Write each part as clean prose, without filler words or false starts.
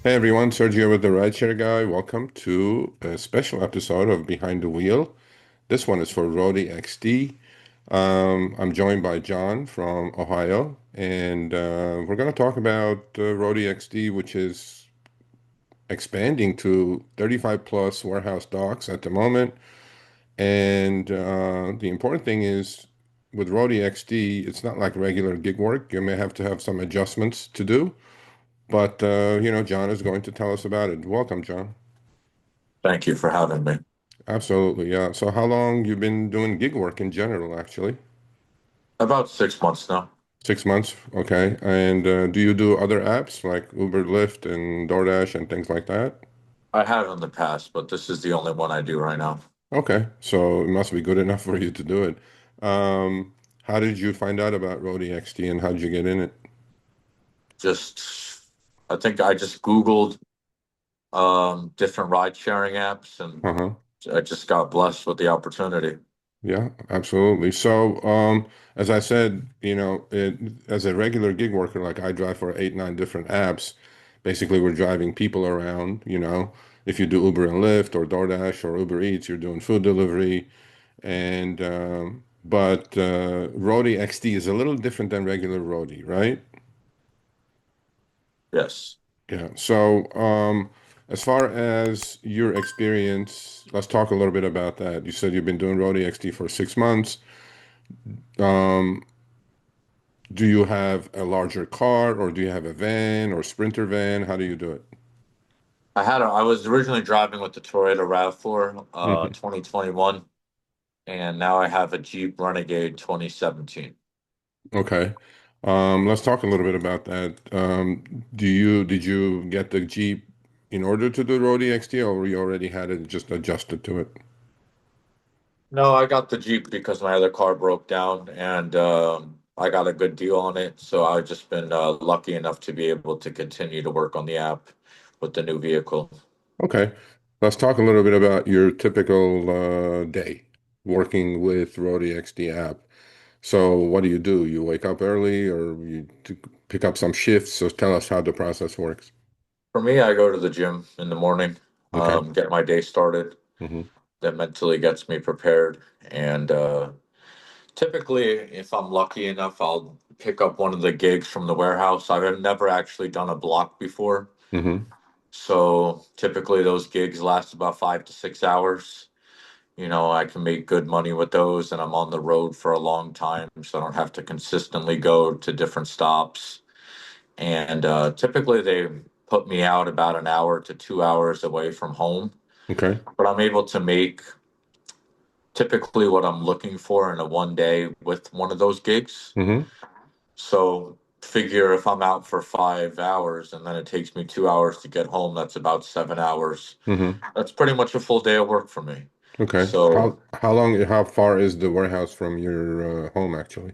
Hey everyone, Sergio with the Rideshare Guy. Welcome to a special episode of Behind the Wheel. This one is for Roadie XD. I'm joined by John from Ohio, and we're going to talk about Roadie XD, which is expanding to 35 plus warehouse docks at the moment. And the important thing is with Roadie XD, it's not like regular gig work. You may have to have some adjustments to do. But John is going to tell us about it. Welcome, John. Thank you for having me. Absolutely, yeah. So how long you been doing gig work in general, actually? About 6 months now. 6 months, okay. And do you do other apps like Uber, Lyft, and DoorDash and things like that? I have in the past, but this is the only one I do right now. Okay, so it must be good enough for you to do it. Um, how did you find out about Roadie XD and how did you get in it? Just, I think I just Googled different ride sharing apps and Uh-huh. I just got blessed with the opportunity. Yeah, absolutely. So, as I said, as a regular gig worker, like I drive for 8, 9 different apps. Basically, we're driving people around, If you do Uber and Lyft or DoorDash or Uber Eats, you're doing food delivery. And but Roadie XD is a little different than regular Roadie, right? Yes. Yeah. So, as far as your experience, let's talk a little bit about that. You said you've been doing Roadie XD for 6 months. Um, Do you have a larger car or do you have a van or Sprinter van? How do you do it? I was originally driving with the Toyota RAV4 Hmm. 2021, and now I have a Jeep Renegade 2017. Okay. Let's talk a little bit about that. Did you get the Jeep in order to do Roadie XT or you already had it just adjusted to it? No, I got the Jeep because my other car broke down and I got a good deal on it. So I've just been lucky enough to be able to continue to work on the app with the new vehicle. Okay. Let's talk a little bit about your typical day working with Roadie XD app. So what do? You wake up early or pick up some shifts? So tell us how the process works. For me, I go to the gym in the morning, Okay. get my day started. Hmm. That mentally gets me prepared. And typically, if I'm lucky enough, I'll pick up one of the gigs from the warehouse. I've never actually done a block before. Hmm. So typically, those gigs last about 5 to 6 hours. I can make good money with those, and I'm on the road for a long time, so I don't have to consistently go to different stops. And typically, they put me out about an hour to 2 hours away from home, Okay. but I'm able to make typically what I'm looking for in a one day with one of those gigs. Hmm. So figure if I'm out for 5 hours and then it takes me 2 hours to get home, that's about 7 hours. Hmm. That's pretty much a full day of work for me. Okay. So How far is the warehouse from your home actually?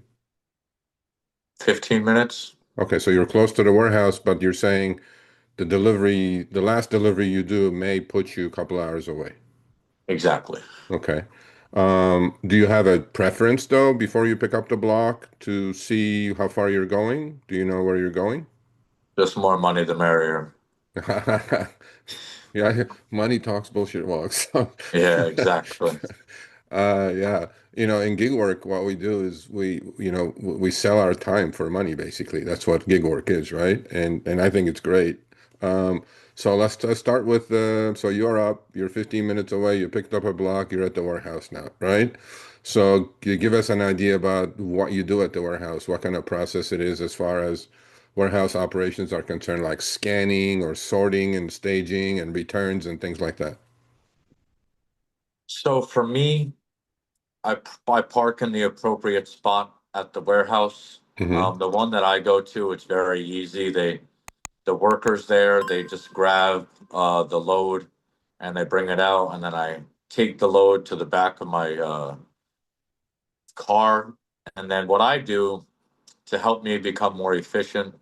15 minutes. Okay, so you're close to the warehouse, but you're saying the last delivery you do may put you a couple hours away. Exactly. Okay. Do you have a preference though before you pick up the block to see how far you're going? Do you know where you're going? Just more money the merrier. Yeah, money talks, bullshit walks. Yeah, exactly. Yeah, in gig work, what we do is we sell our time for money, basically. That's what gig work is, right? And I think it's great. Um, so let's start with so you're up, you're 15 minutes away, you picked up a block, you're at the warehouse now, right? So you give us an idea about what you do at the warehouse, what kind of process it is as far as warehouse operations are concerned, like scanning or sorting and staging and returns and things like that. So for me, I park in the appropriate spot at the warehouse. Hmm. The one that I go to, it's very easy. The workers there, they just grab the load and they bring it out, and then I take the load to the back of my car. And then what I do to help me become more efficient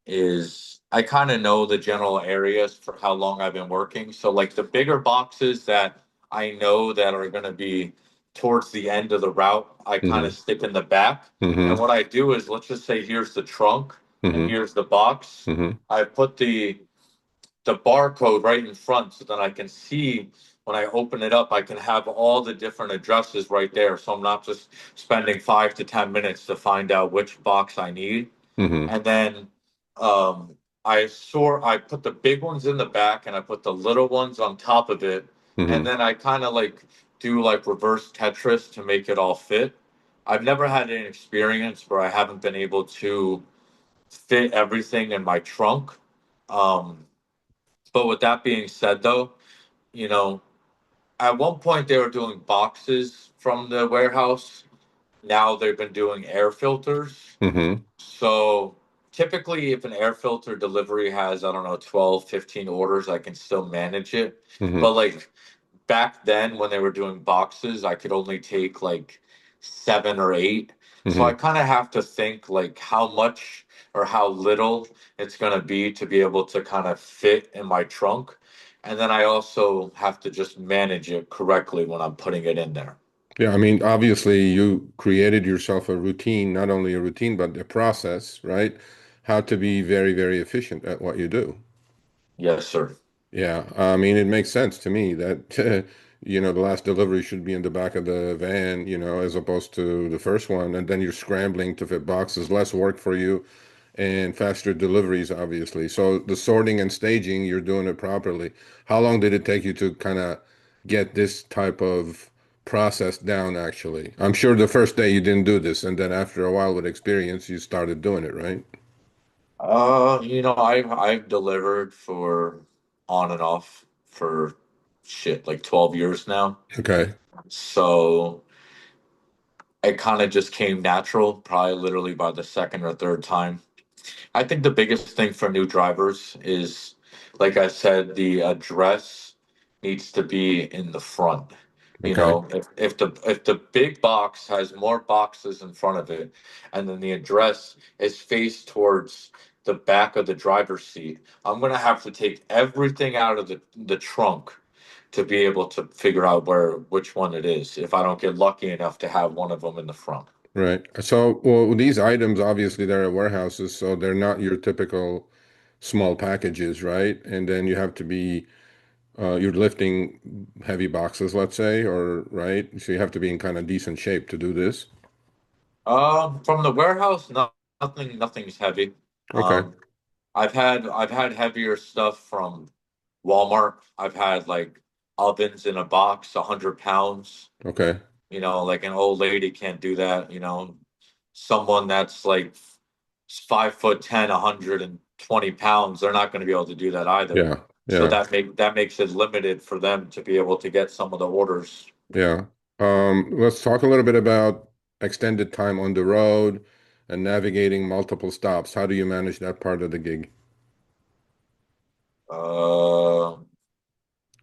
is I kind of know the general areas for how long I've been working. So like the bigger boxes that I know that are going to be towards the end of the route, I kind Hmm. of stick in the back. And Hmm. what I do is let's just say here's the trunk and Hmm. here's the box. Hmm. I put the the barcode right in front so that I can see when I open it up, I can have all the different addresses right there. So I'm not just spending 5 to 10 minutes to find out which box I need. Mm-hmm. And then um, I put the big ones in the back and I put the little ones on top of it. And Mm-hmm. then I kind of like do like reverse Tetris to make it all fit. I've never had an experience where I haven't been able to fit everything in my trunk. Um, but with that being said, though, you know, at one point they were doing boxes from the warehouse. Now they've been doing air filters. Mm-hmm. So typically, if an air filter delivery has, I don't know, 12, 15 orders, I can still manage it. But Mm-hmm. like back then when they were doing boxes, I could only take like 7 or 8. So I Mm-hmm. kind of have to think like how much or how little it's going to be to be able to kind of fit in my trunk. And then I also have to just manage it correctly when I'm putting it in there. Yeah, I mean, obviously you created yourself a routine, not only a routine, but a process, right? How to be very, very efficient at what you do. Yes, sir. Yeah, I mean, it makes sense to me that the last delivery should be in the back of the van, as opposed to the first one, and then you're scrambling to fit boxes, less work for you, and faster deliveries, obviously. So the sorting and staging, you're doing it properly. How long did it take you to kind of get this type of process down, actually? I'm sure the first day you didn't do this, and then after a while with experience, you started doing it, right? I've delivered for on and off for shit like 12 years now. Okay. So it kind of just came natural, probably literally by the second or third time. I think the biggest thing for new drivers is, like I said, the address needs to be in the front. You Okay. know, if the big box has more boxes in front of it, and then the address is faced towards the back of the driver's seat, I'm gonna have to take everything out of the trunk to be able to figure out which one it is if I don't get lucky enough to have one of them in the front. Right. So, well, these items obviously they're at warehouses, so they're not your typical small packages, right? And then you have to be you're lifting heavy boxes, let's say, or right? So you have to be in kind of decent shape to do this. From the warehouse, nothing's heavy. Okay. Um, I've had heavier stuff from Walmart. I've had like ovens in a box, 100 pounds. Okay. Like an old lady can't do that. Someone that's like 5'10", 120 pounds, they're not going to be able to do that either. Yeah. So Yeah. that makes it limited for them to be able to get some of the orders. Yeah. Let's talk a little bit about extended time on the road and navigating multiple stops. How do you manage that part of the gig? Uh,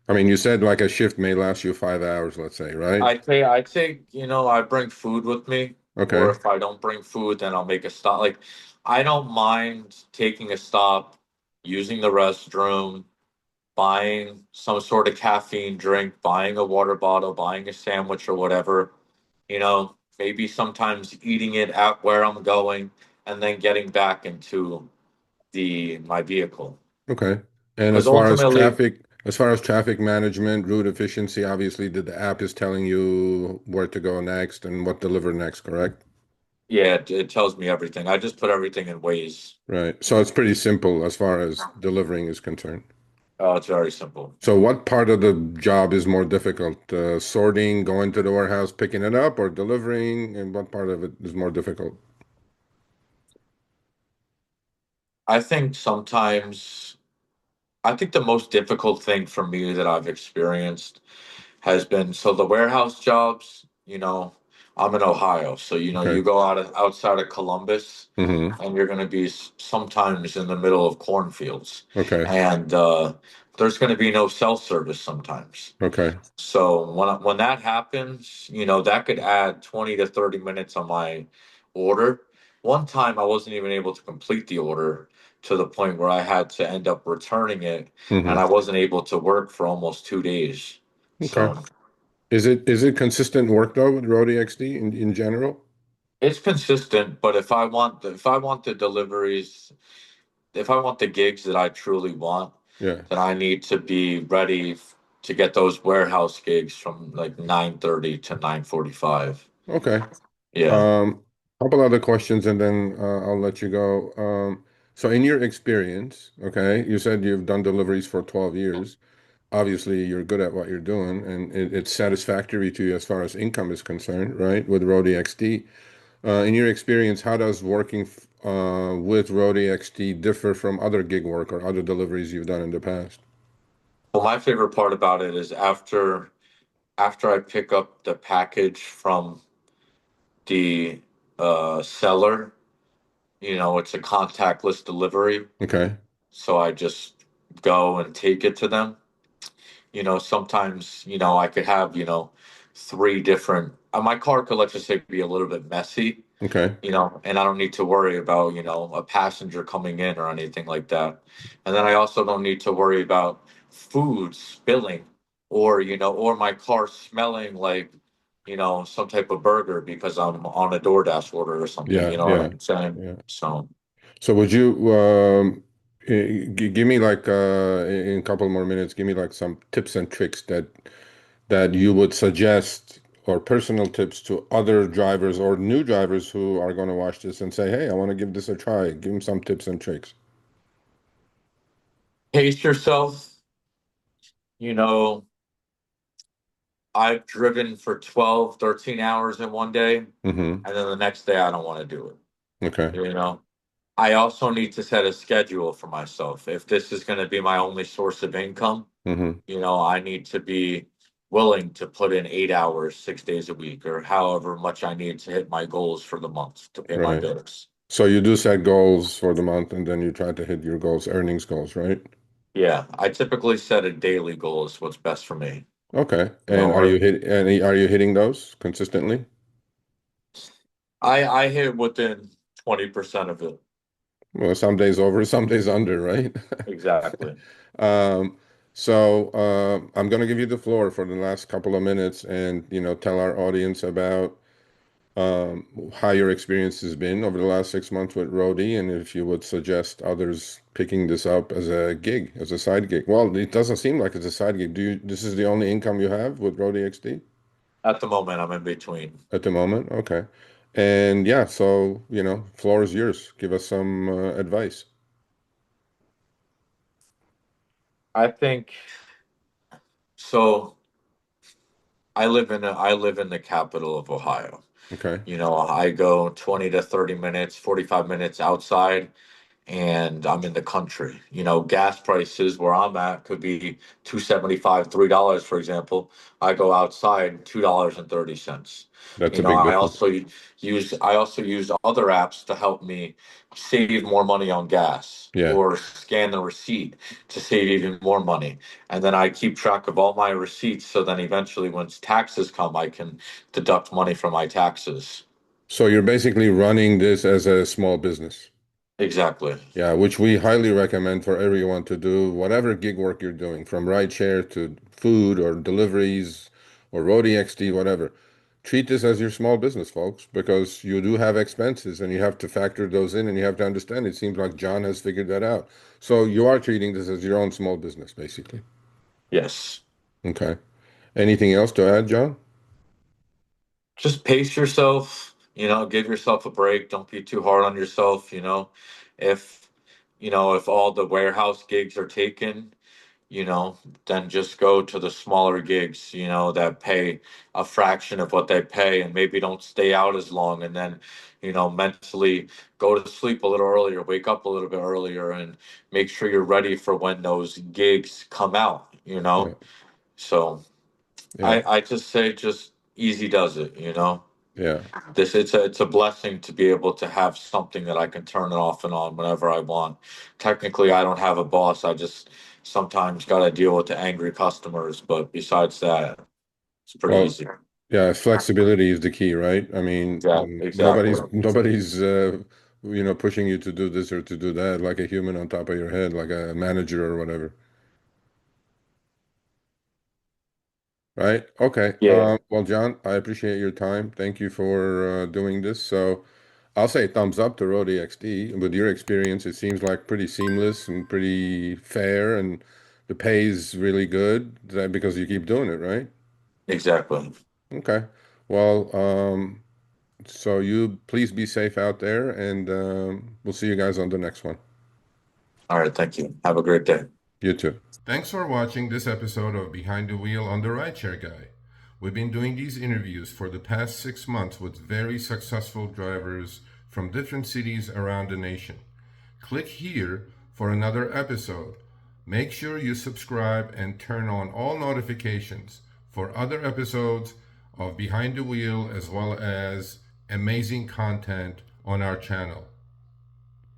I mean, you said like a shift may last you 5 hours, let's say, right? I'd say, I bring food with me, or Okay. if I don't bring food, then I'll make a stop. Like, I don't mind taking a stop, using the restroom, buying some sort of caffeine drink, buying a water bottle, buying a sandwich or whatever, maybe sometimes eating it at where I'm going and then getting back into the my vehicle. Okay. And Because ultimately, as far as traffic management, route efficiency, obviously the app is telling you where to go next and what deliver next, correct? yeah, it tells me everything. I just put everything in Waze. Right. So it's pretty simple as far as delivering is concerned. Oh, it's very simple. So what part of the job is more difficult? Sorting, going to the warehouse, picking it up, or delivering? And what part of it is more difficult? I think sometimes, I think the most difficult thing for me that I've experienced has been so the warehouse jobs, I'm in Ohio. So, Okay. you go outside of Columbus Mm-hmm. and you're going to be sometimes in the middle of cornfields. Okay. And there's going to be no cell service sometimes. Okay. So when that happens, that could add 20 to 30 minutes on my order. One time I wasn't even able to complete the order to the point where I had to end up returning it and I Mm-hmm. wasn't able to work for almost 2 days. Okay. So Is it consistent work though with Roadie XD in general? it's consistent, but if I want the deliveries, if I want the gigs that I truly want, Yeah. then I need to be ready to get those warehouse gigs from like 9:30 to 9:45. Okay. Yeah. Um, Couple other questions and then I'll let you go. So in your experience, okay, you said you've done deliveries for 12 years. Obviously, you're good at what you're doing and it's satisfactory to you as far as income is concerned, right? With Roadie XD. In your experience, how does working with Roadie XD differ from other gig work or other deliveries you've done in the past? Well, my favorite part about it is after I pick up the package from the seller, it's a contactless delivery. Okay. So I just go and take it to them. Sometimes, I could have, three different, my car could, let's just say, be a little bit messy, Okay. and I don't need to worry about, a passenger coming in or anything like that. And then I also don't need to worry about food spilling or my car smelling like, some type of burger because I'm on a DoorDash order or something, Yeah, you know what yeah, I'm saying? yeah. So So would you give me like in a couple more minutes, give me like some tips and tricks that you would suggest or personal tips to other drivers or new drivers who are going to watch this and say, "Hey, I want to give this a try." Give them some tips and tricks. pace yourself, you know, I've driven for 12, 13 hours in one day, and Mm-hmm. then the next day I don't want to do it. Okay. You know, I also need to set a schedule for myself. If this is going to be my only source of income, Mm-hmm. I need to be willing to put in 8 hours, 6 days a week, or however much I need to hit my goals for the month to pay my Right. bills. So you do set goals for the month and then you try to hit your goals, earnings goals, right? Yeah, I typically set a daily goal is what's best for me. Okay. You know, And or are you hitting those consistently? I hit within 20% of it. Well, some days over, some days under, right? Exactly. Um, I'm going to give you the floor for the last couple of minutes and, tell our audience about how your experience has been over the last 6 months with Roadie and if you would suggest others picking this up as a gig, as a side gig. Well, it doesn't seem like it's a side gig. This is the only income you have with Roadie XD At the moment, I'm in between. at the moment? Okay. And yeah, so, floor is yours. Give us some advice. I think so. I live in the capital of Ohio. Okay. I go 20 to 30 minutes, 45 minutes outside, and I'm in the country. Gas prices where I'm at could be 2.75, $3, for example. I go outside $2.30. That's a big difference. I also use other apps to help me save more money on gas Yeah. or scan the receipt to save even more money. And then I keep track of all my receipts so then eventually when taxes come, I can deduct money from my taxes. So you're basically running this as a small business. Exactly. Yeah, which we highly recommend for everyone to do, whatever gig work you're doing, from rideshare to food or deliveries or Roadie XD, whatever. Treat this as your small business, folks, because you do have expenses and you have to factor those in and you have to understand. It seems like John has figured that out. So you are treating this as your own small business, basically. Yes. Okay. Anything else to add, John? Just pace yourself, give yourself a break. Don't be too hard on yourself. If, if all the warehouse gigs are taken, you know, then just go to the smaller gigs, that pay a fraction of what they pay and maybe don't stay out as long. And then, mentally go to sleep a little earlier, wake up a little bit earlier, and make sure you're ready for when those gigs come out. Yeah. So Yeah. I just say just easy does it. Yeah. It's a blessing to be able to have something that I can turn it off and on whenever I want. Technically, I don't have a boss. I just sometimes got to deal with the angry customers, but besides that, it's pretty Well, easy. yeah, flexibility is the key, right? I mean, Yeah, exactly. nobody's pushing you to do this or to do that like a human on top of your head, like a manager or whatever, right? Okay. Yeah. Well, John, I appreciate your time. Thank you for doing this. So, I'll say thumbs up to Roadie XD. With your experience, it seems like pretty seamless and pretty fair, and the pay is really good because you keep doing it, right? Exactly. Okay. Well, so you please be safe out there, and we'll see you guys on the next one. All right. Thank you. Have a great day. You too. Thanks for watching this episode of Behind the Wheel on the Rideshare Guy. We've been doing these interviews for the past 6 months with very successful drivers from different cities around the nation. Click here for another episode. Make sure you subscribe and turn on all notifications for other episodes of Behind the Wheel as well as amazing content on our channel.